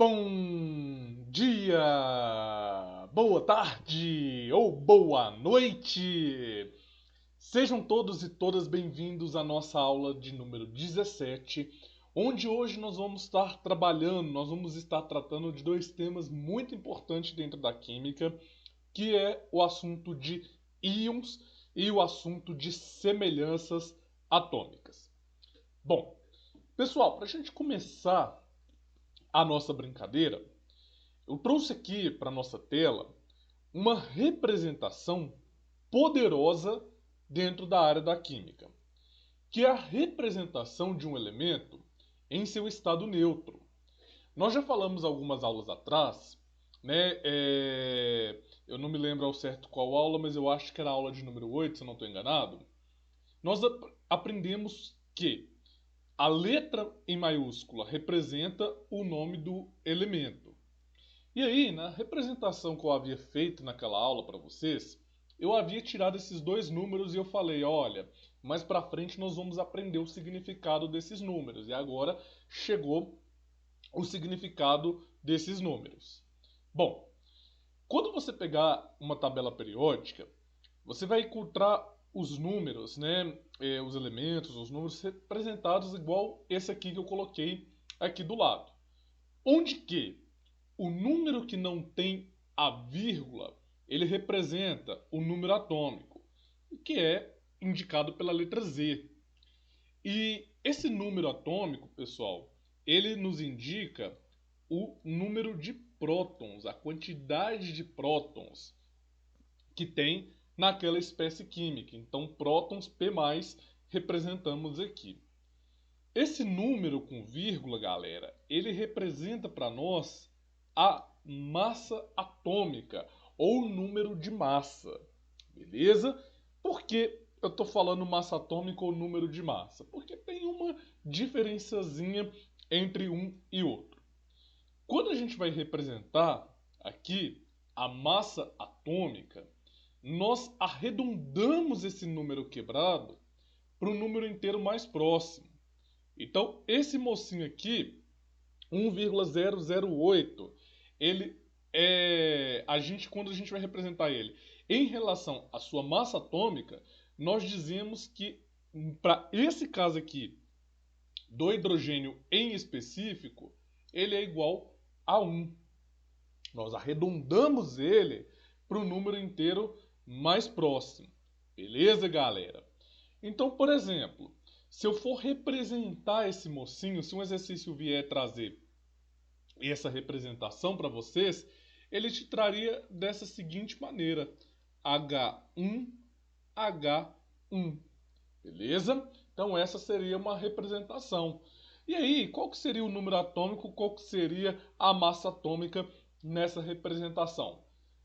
Bom dia, boa tarde ou boa noite. Sejam todos e todas bem-vindos à nossa aula de número 17, onde hoje nós vamos estar trabalhando, nós vamos estar tratando de dois temas muito importantes dentro da química, que é o assunto de íons e o assunto de semelhanças atômicas. Bom, pessoal, para a gente começar a nossa brincadeira, eu trouxe aqui para nossa tela uma representação poderosa dentro da área da química, que é a representação de um elemento em seu estado neutro. Nós já falamos algumas aulas atrás, né? Eu não me lembro ao certo qual aula, mas eu acho que era a aula de número 8, se eu não estou enganado. Nós aprendemos que a letra em maiúscula representa o nome do elemento. E aí, na representação que eu havia feito naquela aula para vocês, eu havia tirado esses dois números e eu falei, olha, mais para frente nós vamos aprender o significado desses números. E agora chegou o significado desses números. Bom, quando você pegar uma tabela periódica, você vai encontrar os números, né, os elementos, os números representados igual esse aqui que eu coloquei aqui do lado. Onde que o número que não tem a vírgula, ele representa o número atômico, que é indicado pela letra Z. E esse número atômico, pessoal, ele nos indica o número de prótons, a quantidade de prótons que tem naquela espécie química. Então, prótons P+, representamos aqui. Esse número com vírgula, galera, ele representa para nós a massa atômica ou número de massa, beleza? Por que eu estou falando massa atômica ou número de massa? Porque tem uma diferenciazinha entre um e outro. Quando a gente vai representar aqui a massa atômica, nós arredondamos esse número quebrado para o número inteiro mais próximo. Então, esse mocinho aqui, 1,008, ele quando a gente vai representar ele em relação à sua massa atômica, nós dizemos que para esse caso aqui do hidrogênio em específico, ele é igual a 1. Nós arredondamos ele para o número inteiro mais próximo. Beleza, galera? Então, por exemplo, se eu for representar esse mocinho, se um exercício vier trazer essa representação para vocês, ele te traria dessa seguinte maneira: H1H1. Beleza? Então essa seria uma representação. E aí, qual que seria o número atômico, qual que seria a massa atômica nessa representação?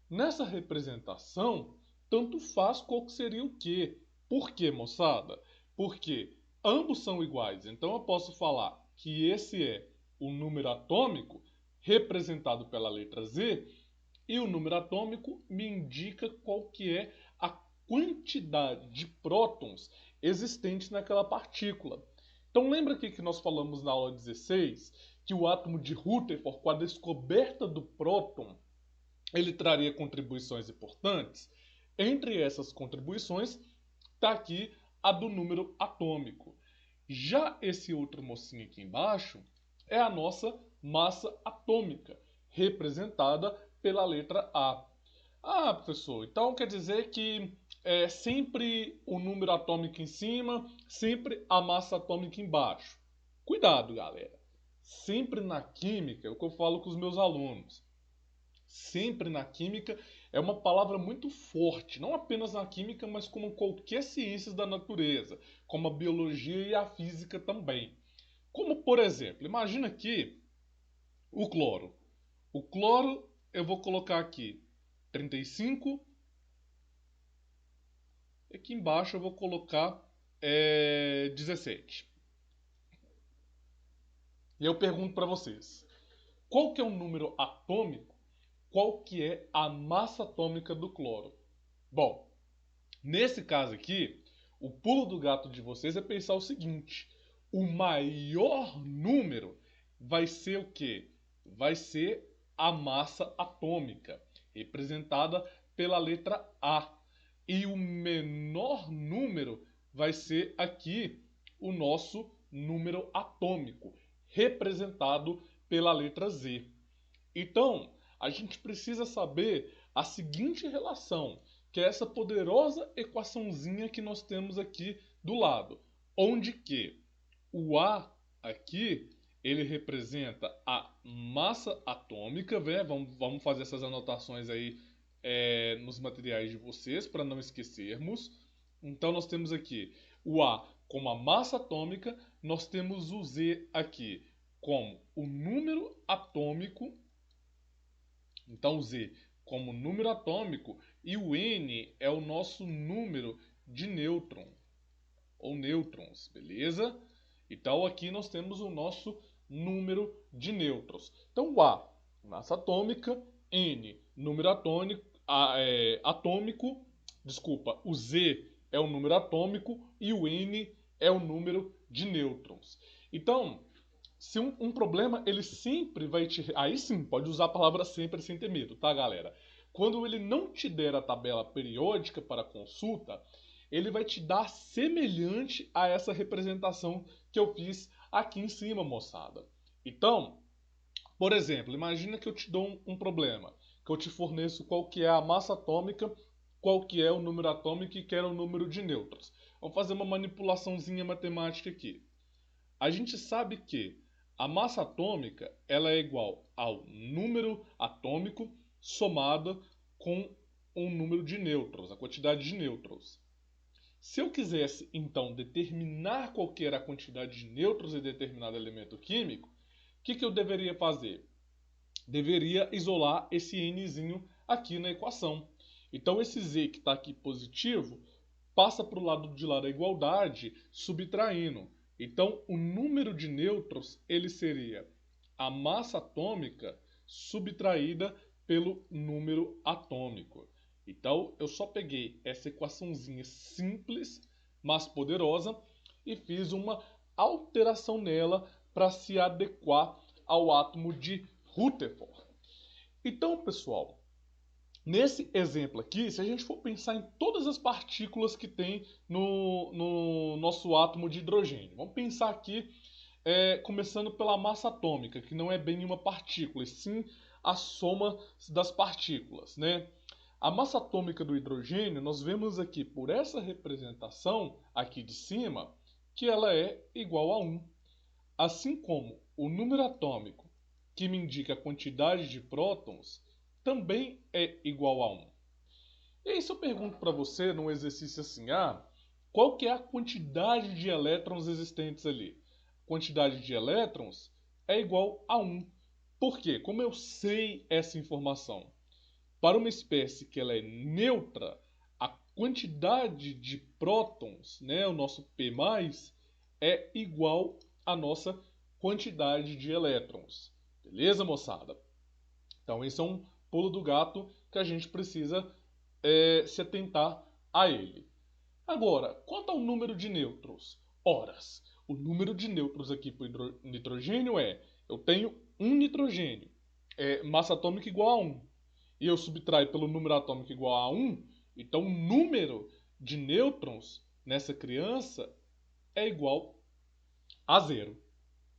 Nessa representação, tanto faz qual que seria o quê? Por quê, moçada? Porque ambos são iguais. Então eu posso falar que esse é o número atômico representado pela letra Z e o número atômico me indica qual que é a quantidade de prótons existentes naquela partícula. Então lembra aqui que nós falamos na aula 16 que o átomo de Rutherford, com a descoberta do próton, ele traria contribuições importantes? Entre essas contribuições está aqui a do número atômico. Já esse outro mocinho aqui embaixo é a nossa massa atômica, representada pela letra A. Ah, professor, então quer dizer que é sempre o número atômico em cima, sempre a massa atômica embaixo. Cuidado, galera. Sempre na química, é o que eu falo com os meus alunos. Sempre na química é uma palavra muito forte, não apenas na química, mas como qualquer ciência da natureza, como a biologia e a física também. Como, por exemplo, imagina aqui o cloro. O cloro, eu vou colocar aqui 35. Aqui embaixo eu vou colocar 17. E eu pergunto para vocês, qual que é o número atômico? Qual que é a massa atômica do cloro? Bom, nesse caso aqui, o pulo do gato de vocês é pensar o seguinte: o maior número vai ser o quê? vai ser a massa atômica, representada pela letra A. E o menor número vai ser aqui o nosso número atômico, representado pela letra Z. Então, a gente precisa saber a seguinte relação, que é essa poderosa equaçãozinha que nós temos aqui do lado, onde que o A aqui, ele representa a massa atômica, né? Vamos fazer essas anotações aí nos materiais de vocês, para não esquecermos. Então, nós temos aqui o A como a massa atômica, nós temos o Z aqui como o número atômico. Então, o Z como número atômico e o N é o nosso número de nêutron, ou nêutrons, beleza? Então, aqui nós temos o nosso número de nêutrons. Então, o A, massa atômica, N, número atômico, desculpa, o Z é o número atômico e o N é o número de nêutrons. Então, se um problema, ele sempre vai te... Aí sim, pode usar a palavra sempre sem ter medo, tá, galera? Quando ele não te der a tabela periódica para consulta, ele vai te dar semelhante a essa representação que eu fiz aqui em cima, moçada. Então, por exemplo, imagina que eu te dou um problema, que eu te forneço qual que é a massa atômica, qual que é o número atômico e que era o número de nêutrons. Vamos fazer uma manipulaçãozinha matemática aqui. A gente sabe que a massa atômica ela é igual ao número atômico somado com um número de nêutrons, a quantidade de nêutrons. Se eu quisesse, então, determinar qual que era a quantidade de nêutrons em determinado elemento químico, o que eu deveria fazer? Deveria isolar esse Nzinho aqui na equação. Então, esse Z que está aqui positivo passa para o lado de lá da igualdade, subtraindo. Então, o número de nêutrons ele seria a massa atômica subtraída pelo número atômico. Então, eu só peguei essa equaçãozinha simples, mas poderosa, e fiz uma alteração nela para se adequar ao átomo de Rutherford. Então, pessoal, nesse exemplo aqui, se a gente for pensar em todas as partículas que tem no nosso átomo de hidrogênio, vamos pensar aqui, começando pela massa atômica, que não é bem uma partícula, e sim a soma das partículas, né? A massa atômica do hidrogênio, nós vemos aqui por essa representação aqui de cima, que ela é igual a 1. Assim como o número atômico, que me indica a quantidade de prótons, também é igual a 1. E aí se eu pergunto para você num exercício assim, qual que é a quantidade de elétrons existentes ali? A quantidade de elétrons é igual a 1. Por quê? Como eu sei essa informação? Para uma espécie que ela é neutra, a quantidade de prótons, né, o nosso P+, é igual à nossa quantidade de elétrons. Beleza, moçada? Então, esse é um pulo do gato que a gente precisa se atentar a ele. Agora, quanto ao número de nêutrons? Horas. O número de nêutrons aqui para o nitrogênio eu tenho um nitrogênio, massa atômica igual a 1. E eu subtraio pelo número atômico igual a 1, então o número de nêutrons nessa criança é igual a 0.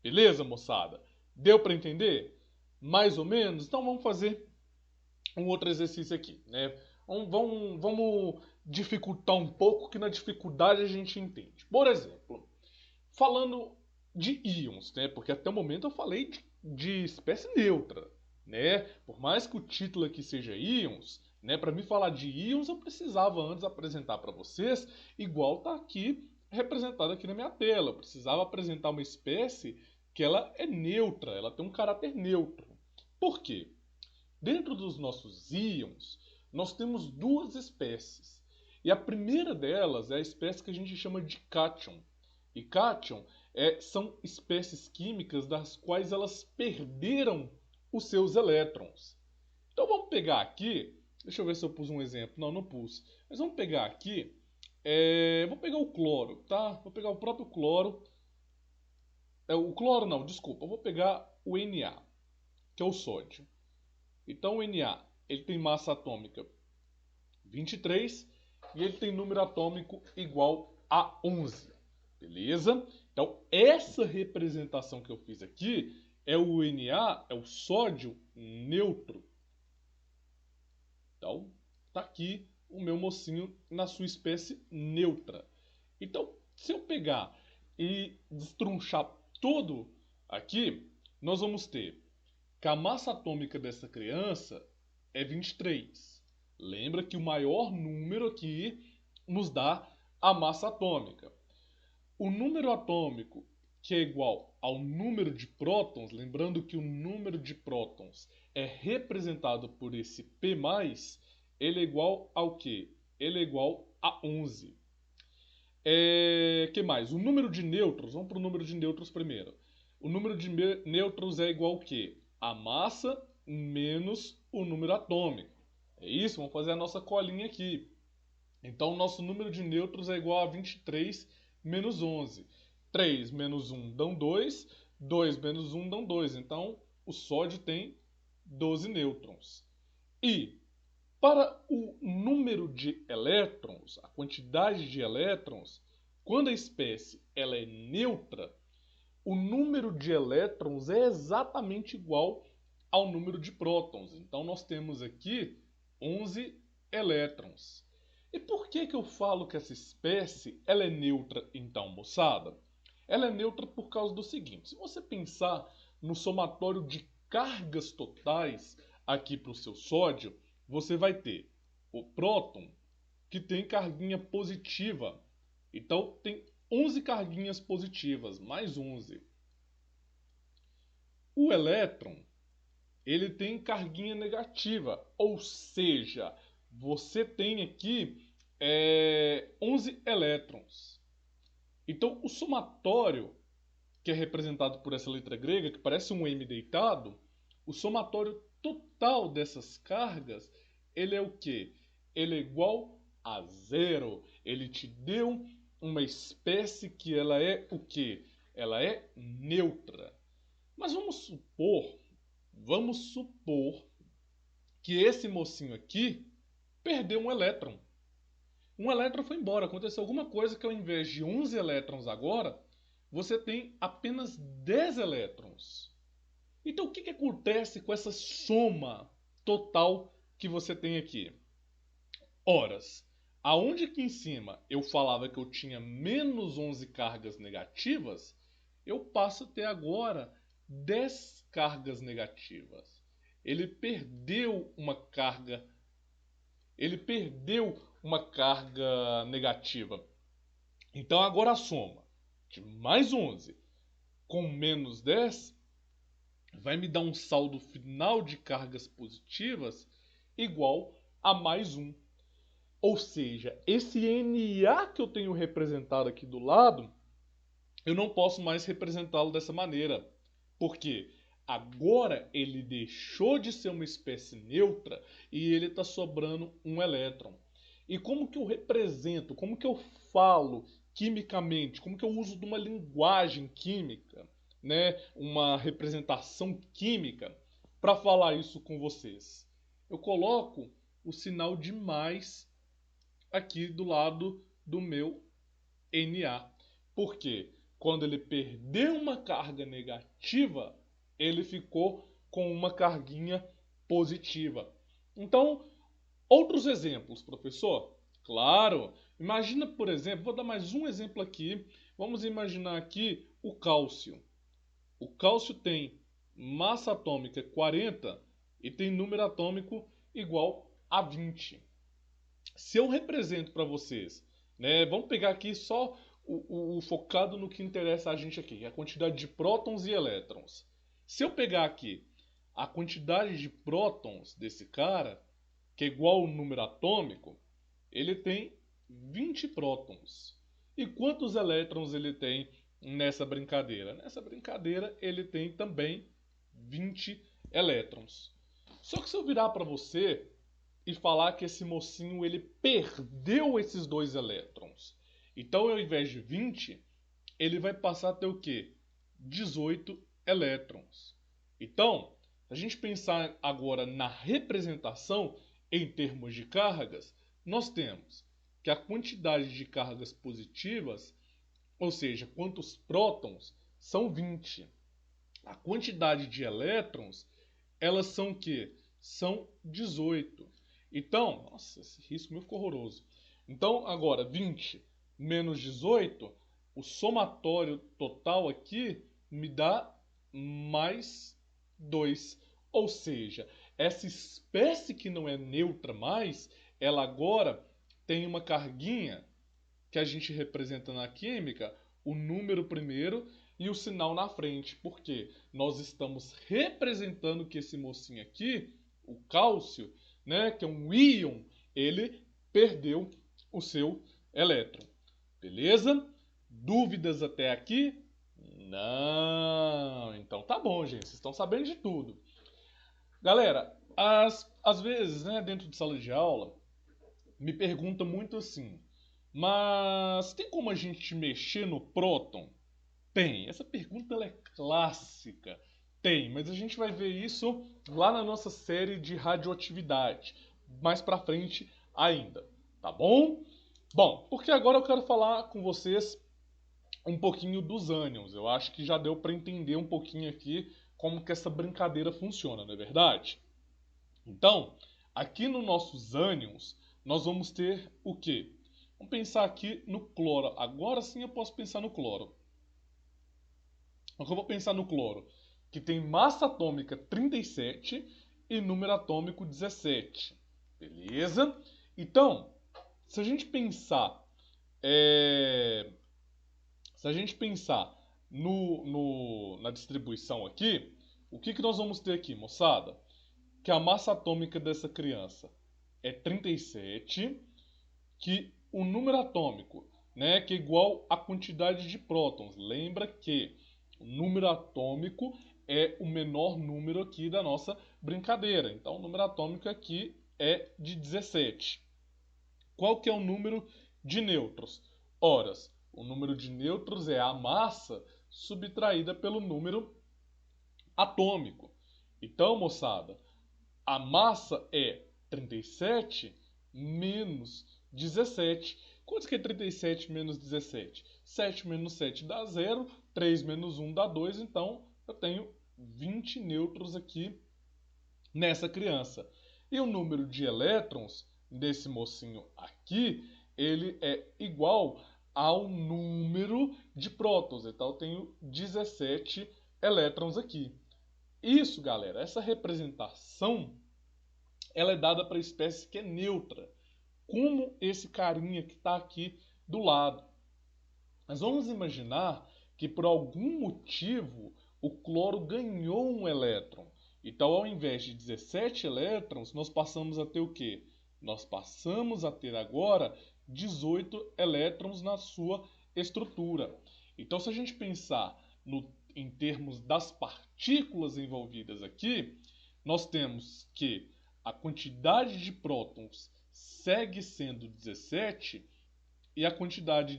Beleza, moçada? Deu para entender? Mais ou menos? Então vamos fazer um outro exercício aqui, né? Vamos dificultar um pouco, que na dificuldade a gente entende. Por exemplo, falando de íons, né? Porque até o momento eu falei de espécie neutra, né? Por mais que o título aqui seja íons, né? Para mim falar de íons eu precisava antes apresentar para vocês, igual está aqui representado aqui na minha tela. Eu precisava apresentar uma espécie que ela é neutra, ela tem um caráter neutro. Por quê? Dentro dos nossos íons, nós temos duas espécies. E a primeira delas é a espécie que a gente chama de cátion. E cátion são espécies químicas das quais elas perderam os seus elétrons. Então vamos pegar aqui, deixa eu ver se eu pus um exemplo. Não, não pus. Mas vamos pegar aqui, vou pegar o cloro, tá? Vou pegar o próprio cloro. O cloro não, desculpa, eu vou pegar o Na. que é o sódio. Então o Na ele tem massa atômica 23 e ele tem número atômico igual a 11. Beleza? Então essa representação que eu fiz aqui é o Na, é o sódio neutro. Então tá aqui o meu mocinho na sua espécie neutra. Então se eu pegar e destrunchar todo aqui, nós vamos ter que a massa atômica dessa criança é 23. Lembra que o maior número aqui nos dá a massa atômica. O número atômico, que é igual ao número de prótons, lembrando que o número de prótons é representado por esse P+, ele é igual ao quê? Ele é igual a 11. Que mais? O número de nêutrons, vamos para o número de nêutrons primeiro. O número de nêutrons é igual ao quê? A massa menos o número atômico. É isso? Vamos fazer a nossa colinha aqui. Então, o nosso número de nêutrons é igual a 23 menos 11. 3 menos 1 dão 2. 2 menos 1 dão 2. Então, o sódio tem 12 nêutrons. E, para o número de elétrons, a quantidade de elétrons, quando a espécie ela é neutra, o número de elétrons é exatamente igual ao número de prótons. Então, nós temos aqui 11 elétrons. E por que eu falo que essa espécie ela é neutra, então, moçada? Ela é neutra por causa do seguinte. Se você pensar no somatório de cargas totais aqui para o seu sódio, você vai ter o próton, que tem carguinha positiva. Então, tem 11 carguinhas positivas, mais 11. O elétron, ele tem carguinha negativa, ou seja, você tem aqui 11 elétrons. Então, o somatório, que é representado por essa letra grega, que parece um M deitado, o somatório total dessas cargas, ele é o quê? Ele é igual a 0. Ele te deu uma espécie que ela é o quê? Ela é neutra. Mas vamos supor que esse mocinho aqui perdeu um elétron. Um elétron foi embora, aconteceu alguma coisa que ao invés de 11 elétrons agora, você tem apenas 10 elétrons. Então o que acontece com essa soma total que você tem aqui? Horas. Aonde aqui em cima eu falava que eu tinha menos 11 cargas negativas, eu passo a ter agora 10 cargas negativas. Ele perdeu uma carga negativa. Então agora a soma de mais 11 com menos 10 vai me dar um saldo final de cargas positivas igual a mais 1. Ou seja, esse Na que eu tenho representado aqui do lado, eu não posso mais representá-lo dessa maneira. Porque agora ele deixou de ser uma espécie neutra e ele está sobrando um elétron. E como que eu represento, como que eu falo quimicamente, como que eu uso de uma linguagem química, né, uma representação química para falar isso com vocês? Eu coloco o sinal de mais aqui do lado do meu Na. Por quê? Quando ele perdeu uma carga negativa, ele ficou com uma carguinha positiva. Então, outros exemplos, professor? Claro! Imagina, por exemplo, vou dar mais um exemplo aqui. Vamos imaginar aqui o cálcio. O cálcio tem massa atômica 40 e tem número atômico igual a 20. Se eu represento para vocês, né, vamos pegar aqui só o focado no que interessa a gente aqui, a quantidade de prótons e elétrons. Se eu pegar aqui a quantidade de prótons desse cara, que é igual ao número atômico, ele tem 20 prótons. E quantos elétrons ele tem nessa brincadeira? Nessa brincadeira ele tem também 20 elétrons. Só que se eu virar para você e falar que esse mocinho ele perdeu esses 2 elétrons, então ao invés de 20, ele vai passar a ter o quê? 18 elétrons. Então, Se a gente pensar agora na representação em termos de cargas, nós temos que a quantidade de cargas positivas, ou seja, quantos prótons, são 20. A quantidade de elétrons, elas são o quê? São 18. Então, nossa, esse risco meu ficou horroroso. Então, agora, 20 menos 18, o somatório total aqui me dá mais 2. Ou seja, essa espécie que não é neutra mais, ela agora tem uma carguinha que a gente representa na química, o número primeiro e o sinal na frente. Porque nós estamos representando que esse mocinho aqui, o cálcio, né, que é um íon, ele perdeu o seu elétron. Beleza? Dúvidas até aqui? Não. Então tá bom, gente. Vocês estão sabendo de tudo. Galera, às vezes, né, dentro de sala de aula, me pergunta muito assim, mas tem como a gente mexer no próton? Tem. Essa pergunta ela é clássica. Tem, mas a gente vai ver isso lá na nossa série de radioatividade, mais pra frente ainda, tá bom? Bom, porque agora eu quero falar com vocês um pouquinho dos ânions. Eu acho que já deu para entender um pouquinho aqui como que essa brincadeira funciona, não é verdade? Então, aqui nos nossos ânions, nós vamos ter o quê? Vamos pensar aqui no cloro. Agora sim eu posso pensar no cloro. O que eu vou pensar no cloro? Que tem massa atômica 37 e número atômico 17. Beleza? Então, se a gente pensar, é, se a gente pensar na distribuição aqui, o que nós vamos ter aqui, moçada? Que a massa atômica dessa criança é 37, que o número atômico, né, que é igual à quantidade de prótons. Lembra que o número atômico é o menor número aqui da nossa brincadeira. Então, o número atômico aqui é de 17. Qual que é o número de nêutrons? Ora, o número de nêutrons é a massa subtraída pelo número atômico. Então, moçada, a massa é 37 menos 17. Quanto que é 37 menos 17? 7 menos 7 dá 0, 3 menos 1 dá 2, então eu tenho 20 nêutrons aqui nessa criança. E o número de elétrons desse mocinho aqui, ele é igual ao número de prótons. Então eu tenho 17 elétrons aqui. Isso, galera, essa representação, ela é dada para a espécie que é neutra, como esse carinha que está aqui do lado. Mas vamos imaginar que por algum motivo o cloro ganhou um elétron. Então, ao invés de 17 elétrons, nós passamos a ter o quê? Nós passamos a ter agora 18 elétrons na sua estrutura. Então, se a gente pensar em termos das partículas envolvidas aqui, nós temos que a quantidade de prótons segue sendo 17 e a quantidade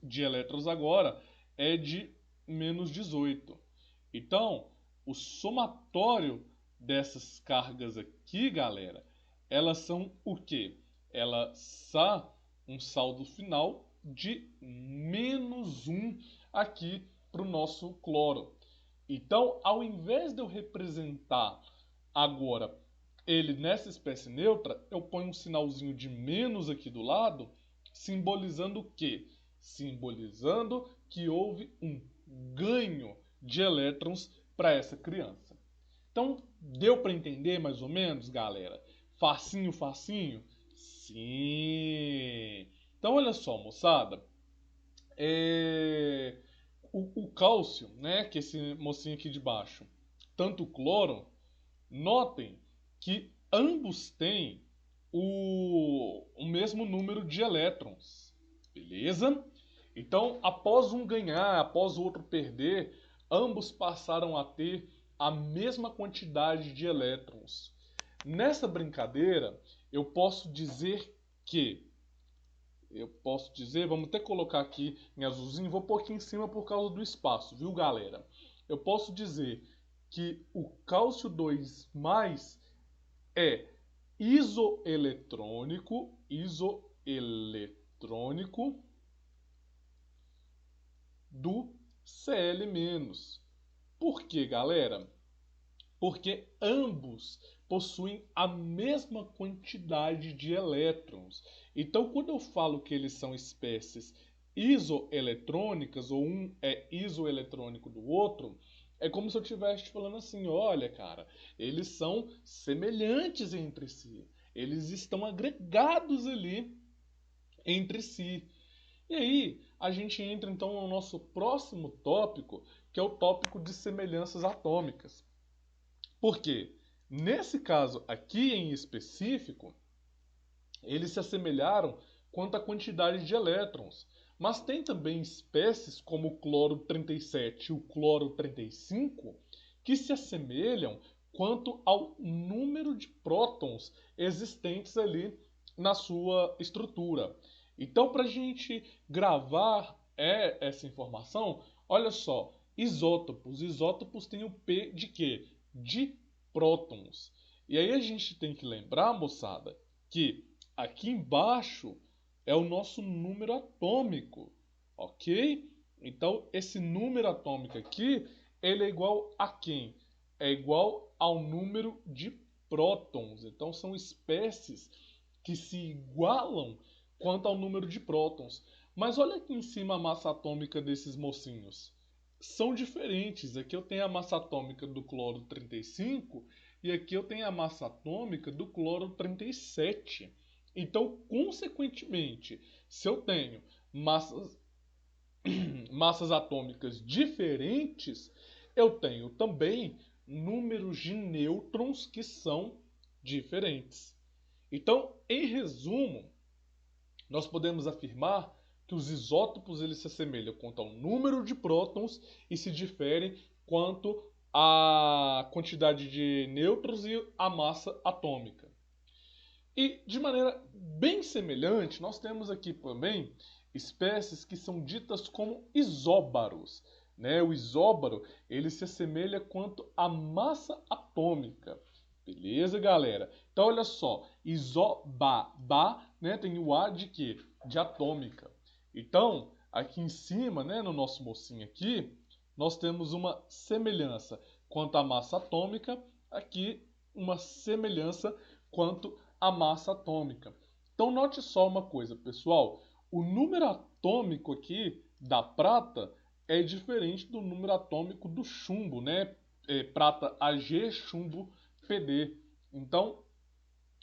de elétrons agora é de menos 18. Então, o somatório dessas cargas aqui, galera, elas são o quê? Elas são um saldo final de menos 1 aqui para o nosso cloro. Então, ao invés de eu representar agora ele nessa espécie neutra, eu ponho um sinalzinho de menos aqui do lado, simbolizando o quê? Simbolizando que houve um ganho de elétrons para essa criança. Então, deu para entender mais ou menos, galera? Facinho, facinho? Sim! Então, olha só, moçada. O cálcio, né, que esse mocinho aqui de baixo, tanto o cloro, notem que ambos têm o mesmo número de elétrons, beleza? Então, após um ganhar, após o outro perder, ambos passaram a ter a mesma quantidade de elétrons. Nessa brincadeira, vamos até colocar aqui em azulzinho, vou pôr aqui em cima por causa do espaço, viu, galera? Eu posso dizer que o cálcio 2+ é isoeletrônico do Cl-. Por quê, galera? Porque ambos possuem a mesma quantidade de elétrons. Então, quando eu falo que eles são espécies isoeletrônicas, ou um é isoeletrônico do outro, é como se eu estivesse falando assim, olha, cara, eles são semelhantes entre si. Eles estão agregados ali entre si. E aí, a gente entra então no nosso próximo tópico, que é o tópico de semelhanças atômicas. Por quê? Nesse caso aqui em específico, eles se assemelharam quanto à quantidade de elétrons. Mas tem também espécies como o cloro 37 e o cloro 35 que se assemelham quanto ao número de prótons existentes ali na sua estrutura. Então, para a gente gravar essa informação, olha só, isótopos. Isótopos têm o P de quê? De prótons. E aí a gente tem que lembrar, moçada, que aqui embaixo é o nosso número atômico, ok? Então, esse número atômico aqui, ele é igual a quem? É igual ao número de prótons. Então, são espécies que se igualam quanto ao número de prótons. Mas olha aqui em cima a massa atômica desses mocinhos. São diferentes. Aqui eu tenho a massa atômica do cloro 35 e aqui eu tenho a massa atômica do cloro 37. Então, consequentemente, se eu tenho massas atômicas diferentes, eu tenho também números de nêutrons que são diferentes. Então, em resumo, nós podemos afirmar que os isótopos eles se assemelham quanto ao número de prótons e se diferem quanto à quantidade de nêutrons e à massa atômica. E de maneira bem semelhante, nós temos aqui também espécies que são ditas como isóbaros. Né? O isóbaro ele se assemelha quanto à massa atômica. Beleza, galera? Então, olha só, isobaba, né, tem o A de quê? De atômica. Então, aqui em cima, né, no nosso mocinho aqui, nós temos uma semelhança quanto à massa atômica, aqui uma semelhança quanto à massa atômica. Então, note só uma coisa, pessoal. O número atômico aqui da prata é diferente do número atômico do chumbo, né? Prata Ag, chumbo PD. Então,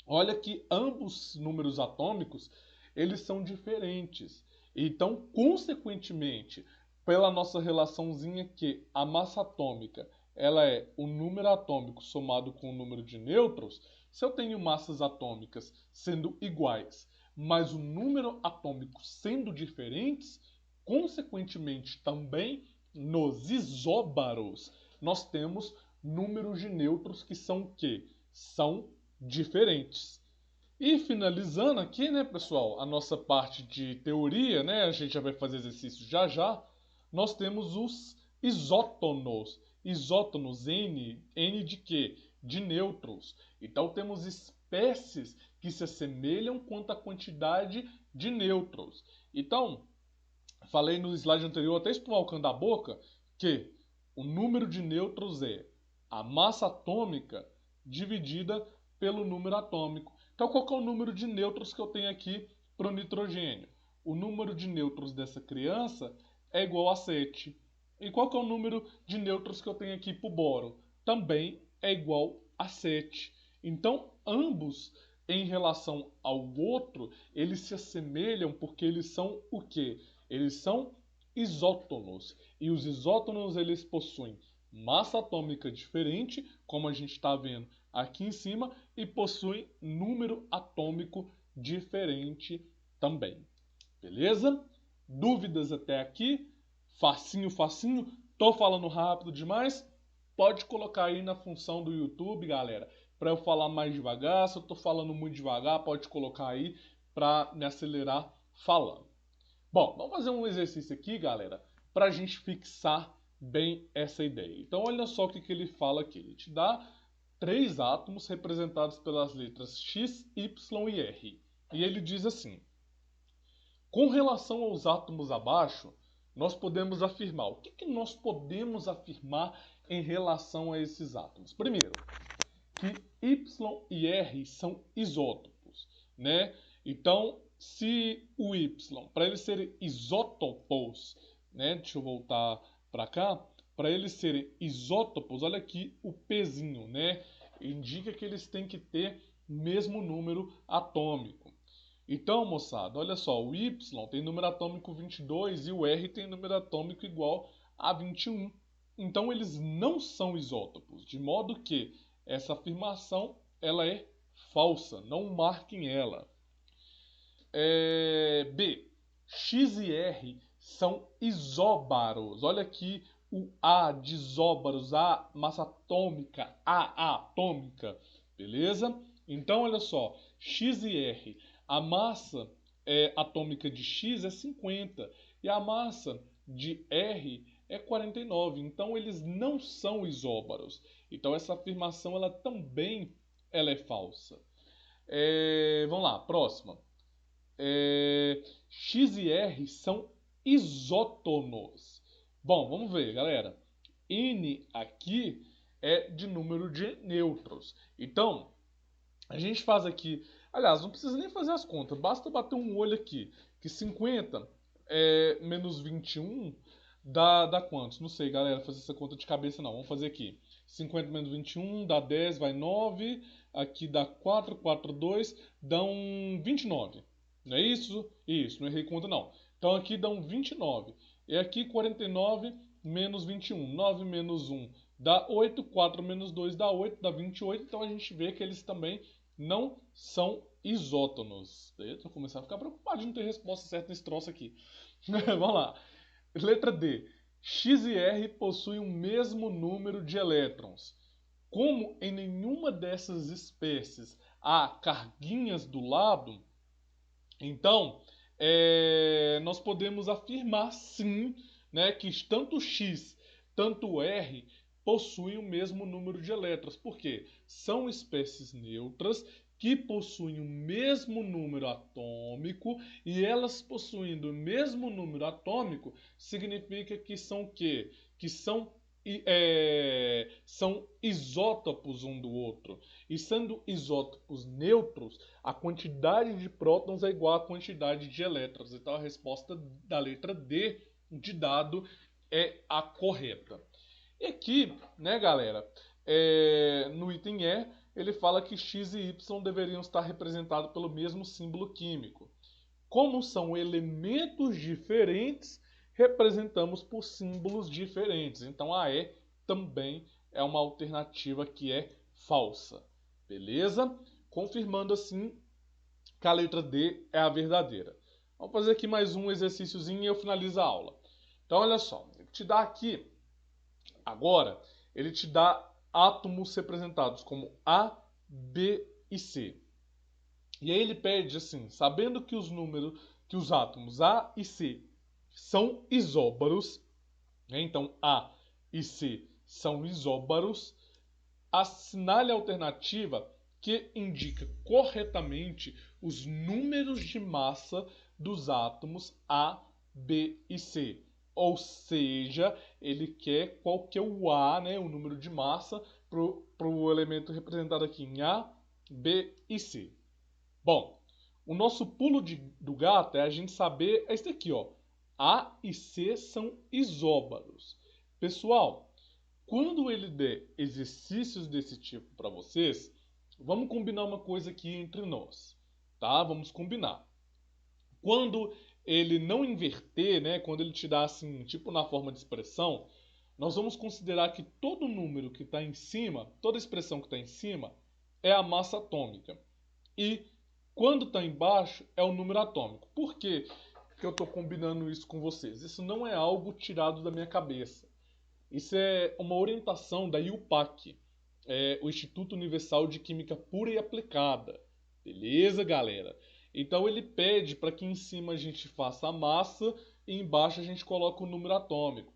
olha que ambos números atômicos, eles são diferentes. Então, consequentemente, pela nossa relaçãozinha que a massa atômica, ela é o número atômico somado com o número de nêutrons, se eu tenho massas atômicas sendo iguais, mas o número atômico sendo diferentes, consequentemente também nos isóbaros nós temos números de nêutrons que são o quê? São diferentes. E finalizando aqui, né, pessoal, a nossa parte de teoria, né, a gente já vai fazer exercício já já, nós temos os isótonos. Isótonos, N de quê? De nêutrons. Então temos espécies que se assemelham quanto à quantidade de nêutrons. Então, falei no slide anterior, até espumaucando a boca, que o número de nêutrons é a massa atômica dividida pelo número atômico. Então, qual que é o número de nêutrons que eu tenho aqui para o nitrogênio? O número de nêutrons dessa criança é igual a 7. E qual que é o número de nêutrons que eu tenho aqui para o boro? Também é igual a 7. Então, ambos, em relação ao outro, eles se assemelham porque eles são o quê? Eles são isótonos. E os isótonos eles possuem massa atômica diferente, como a gente está vendo aqui em cima, e possuem número atômico diferente também. Beleza? Dúvidas até aqui? Facinho, facinho? Tô falando rápido demais? Pode colocar aí na função do YouTube, galera, para eu falar mais devagar. Se eu tô falando muito devagar, pode colocar aí para me acelerar falando. Bom, vamos fazer um exercício aqui, galera, para a gente fixar bem essa ideia. Então olha só o que ele fala aqui. Ele te dá 3 átomos representados pelas letras X, Y e R. E ele diz assim: com relação aos átomos abaixo, nós podemos afirmar. O que nós podemos afirmar em relação a esses átomos? Primeiro, que Y e R são isótopos, né? Então, se o Y, para eles serem isótopos, né? Deixa eu voltar para cá. Para eles serem isótopos, olha aqui o Pzinho, né? Indica que eles têm que ter o mesmo número atômico. Então, moçada, olha só, o Y tem número atômico 22 e o R tem número atômico igual a 21. Então, eles não são isótopos, de modo que essa afirmação ela é falsa, não marquem ela. B. X e R são isóbaros. Olha aqui o A de isóbaros, A massa atômica, A atômica, beleza? Então, olha só, X e R, a massa atômica de X é 50 e a massa de R é 49. Então, eles não são isóbaros. Então, essa afirmação ela também ela é falsa. Vamos lá, próxima. X e R são isótonos. Bom, vamos ver, galera. N aqui é de número de nêutrons. Então, a gente faz aqui... Aliás, não precisa nem fazer as contas. Basta bater um olho aqui. Que 50 menos 21 dá quantos? Não sei, galera, fazer essa conta de cabeça não. Vamos fazer aqui. 50 menos 21 dá 10, vai 9. Aqui dá 4, 4, 2, dão 29. Não é isso? Isso, não errei conta não. Então aqui dá um 29. E aqui 49 menos 21. 9 menos 1 dá 8. 4 menos 2 dá 8, dá 28. Então a gente vê que eles também não são isótonos. Estou começando a ficar preocupado de não ter resposta certa nesse troço aqui. Vamos lá. Letra D. X e R possuem o mesmo número de elétrons. Como em nenhuma dessas espécies há carguinhas do lado, então nós podemos afirmar sim, né, que tanto X, tanto R possuem o mesmo número de elétrons. Por quê? São espécies neutras que possuem o mesmo número atômico, e elas possuindo o mesmo número atômico significa que são o quê? Que são isótopos um do outro. E sendo isótopos neutros, a quantidade de prótons é igual à quantidade de elétrons. Então a resposta da letra D de dado é a correta. E aqui, né, galera, no item E, ele fala que X e Y deveriam estar representados pelo mesmo símbolo químico. Como são elementos diferentes, representamos por símbolos diferentes. Então a E também é uma alternativa que é falsa. Beleza? Confirmando assim que a letra D é a verdadeira. Vamos fazer aqui mais um exercíciozinho e eu finalizo a aula. Então olha só, ele te dá aqui, agora, ele te dá átomos representados como A, B e C. E aí ele pede assim, sabendo que os átomos A e C são isóbaros, né? Então A e C são isóbaros, assinale a alternativa que indica corretamente os números de massa dos átomos A, B e C. Ou seja, ele quer qual que é o A, né, o número de massa, para o elemento representado aqui em A, B e C. Bom, o nosso pulo do gato é a gente saber esse daqui, ó. A e C são isóbaros. Pessoal, quando ele der exercícios desse tipo para vocês, vamos combinar uma coisa aqui entre nós, tá? Vamos combinar. Quando ele não inverter, né? Quando ele te dá assim, tipo na forma de expressão, nós vamos considerar que todo número que está em cima, toda expressão que está em cima, é a massa atômica. E quando está embaixo é o número atômico. Por que eu estou combinando isso com vocês? Isso não é algo tirado da minha cabeça. Isso é uma orientação da IUPAC, o Instituto Universal de Química Pura e Aplicada. Beleza, galera? Então ele pede para que em cima a gente faça a massa e embaixo a gente coloque o número atômico.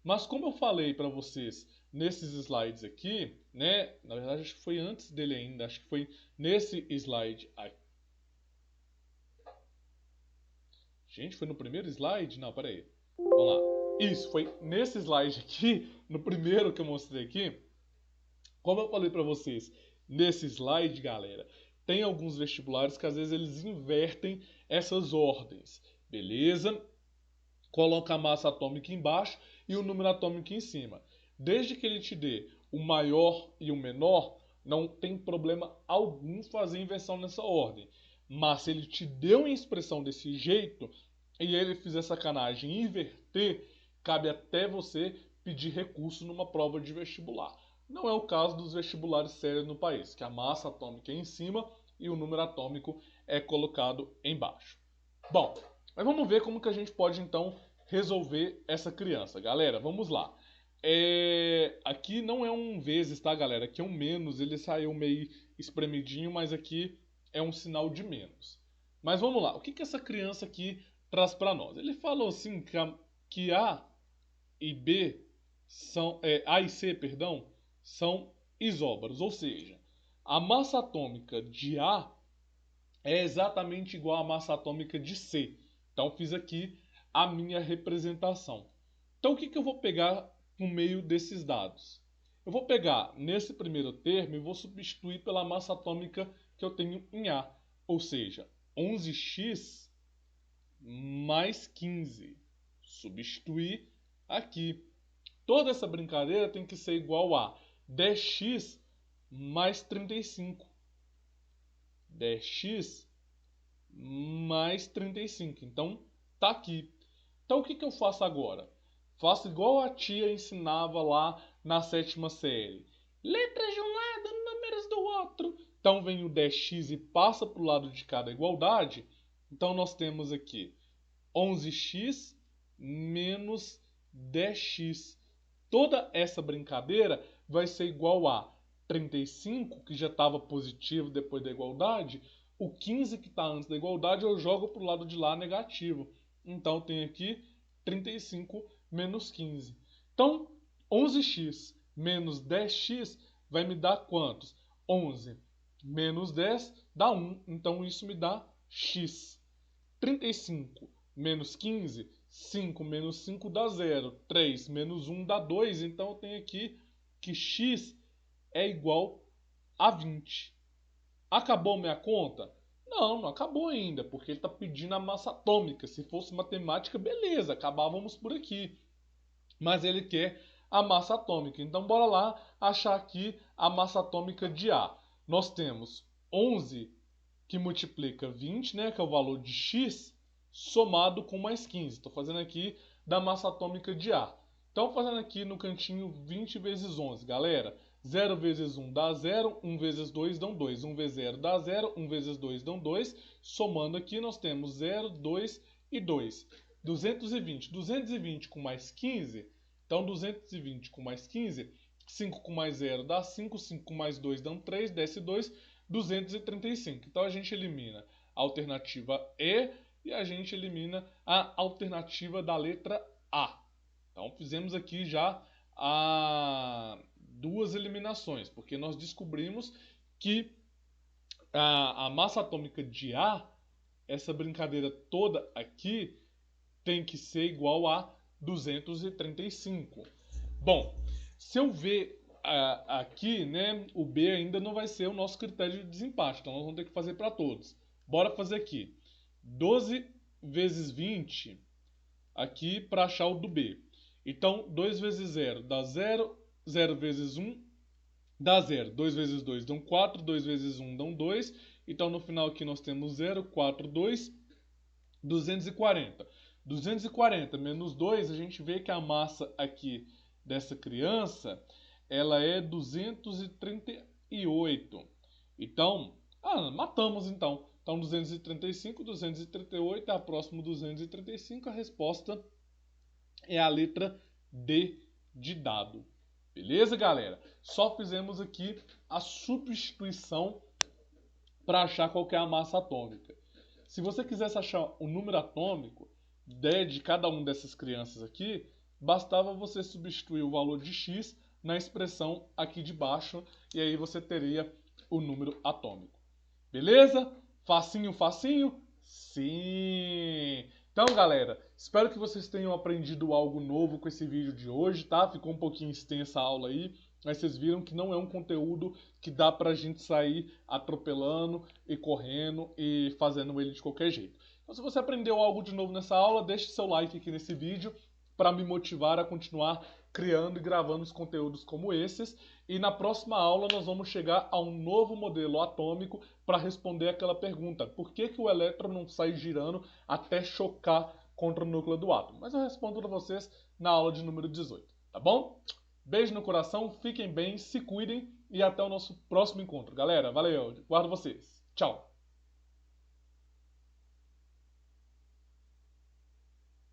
Mas como eu falei para vocês nesses slides aqui, né? Na verdade, acho que foi antes dele ainda, acho que foi nesse slide aqui. Gente, foi no primeiro slide? Não, peraí. Vamos lá. Isso, foi nesse slide aqui, no primeiro que eu mostrei aqui. Como eu falei para vocês, nesse slide, galera, tem alguns vestibulares que às vezes eles invertem essas ordens, beleza? Coloca a massa atômica embaixo e o número atômico em cima. Desde que ele te dê o maior e o menor, não tem problema algum fazer inversão nessa ordem. Mas se ele te deu uma expressão desse jeito e ele fizer sacanagem e inverter, cabe até você pedir recurso numa prova de vestibular. Não é o caso dos vestibulares sérios no país, que a massa atômica é em cima e o número atômico é colocado embaixo. Bom, mas vamos ver como que a gente pode então resolver essa criança. Galera, vamos lá. Aqui não é um vezes, tá, galera? Aqui é um menos, ele saiu meio espremidinho, mas aqui é um sinal de menos. Mas vamos lá, o que que essa criança aqui traz para nós? Ele falou assim que A e B são, A e C, perdão, são isóbaros, ou seja, a massa atômica de A é exatamente igual à massa atômica de C. Então fiz aqui a minha representação. Então o que que eu vou pegar no meio desses dados? Eu vou pegar nesse primeiro termo e vou substituir pela massa atômica que eu tenho em A, ou seja, 11x mais 15. Substituir aqui. Toda essa brincadeira tem que ser igual a 10x mais 35. 10x mais 35. Então, tá aqui. Então, o que que eu faço agora? Faço igual a tia ensinava lá na 7ª série. Letras de um lado, números do outro. Então, vem o 10x e passa para o lado de cada igualdade. Então, nós temos aqui 11x menos 10x. Toda essa brincadeira vai ser igual a 35, que já estava positivo depois da igualdade. O 15 que está antes da igualdade eu jogo para o lado de lá negativo. Então tem aqui 35 menos 15. Então 11x menos 10x vai me dar quantos? 11 menos 10 dá 1. Então isso me dá x. 35 menos 15, 5 menos 5 dá 0. 3 menos 1 dá 2. Então eu tenho aqui que x é igual a 20. Acabou minha conta? Não, não acabou ainda, porque ele está pedindo a massa atômica. Se fosse matemática, beleza, acabávamos por aqui. Mas ele quer a massa atômica. Então, bora lá achar aqui a massa atômica de A. Nós temos 11 que multiplica 20, né, que é o valor de x, somado com mais 15. Estou fazendo aqui da massa atômica de A. Então, fazendo aqui no cantinho 20 vezes 11, galera. 0 vezes 1 dá 0, 1 vezes 2 dão 2, 1 vezes 0 dá 0, 1 vezes 2 dão 2. Somando aqui, nós temos 0, 2 e 2. 220. 220 com mais 15, então 220 com mais 15, 5 com mais 0 dá 5, 5 com mais 2 dão 3, desce 2, 235. Então a gente elimina a alternativa E e a gente elimina a alternativa da letra A. Então fizemos aqui já duas eliminações, porque nós descobrimos que a massa atômica de A, essa brincadeira toda aqui, tem que ser igual a 235. Bom, se eu ver aqui, né, o B ainda não vai ser o nosso critério de desempate, então nós vamos ter que fazer para todos. Bora fazer aqui. 12 vezes 20 aqui para achar o do B. Então, 2 vezes 0 dá 0, 0 vezes 1 dá 0. 2 vezes 2 dão 4, 2 vezes 1 dão 2. Então, no final aqui nós temos 0, 4, 2, 240. 240 menos 2, a gente vê que a massa aqui dessa criança, ela é 238. Então, matamos então. Então, 235, 238 é a próxima 235. A resposta é a letra D de dado. Beleza, galera? Só fizemos aqui a substituição para achar qual que é a massa atômica. Se você quisesse achar o número atômico de cada uma dessas crianças aqui, bastava você substituir o valor de x na expressão aqui de baixo e aí você teria o número atômico. Beleza? Facinho, facinho? Sim! Então, galera, espero que vocês tenham aprendido algo novo com esse vídeo de hoje, tá? Ficou um pouquinho extensa a aula aí, mas vocês viram que não é um conteúdo que dá pra gente sair atropelando e correndo e fazendo ele de qualquer jeito. Então, se você aprendeu algo de novo nessa aula, deixe seu like aqui nesse vídeo para me motivar a continuar criando e gravando os conteúdos como esses. E na próxima aula nós vamos chegar a um novo modelo atômico para responder aquela pergunta: por que o elétron não sai girando até chocar contra o núcleo do átomo? Mas eu respondo para vocês na aula de número 18, tá bom? Beijo no coração, fiquem bem, se cuidem e até o nosso próximo encontro. Galera, valeu, guardo vocês. Tchau!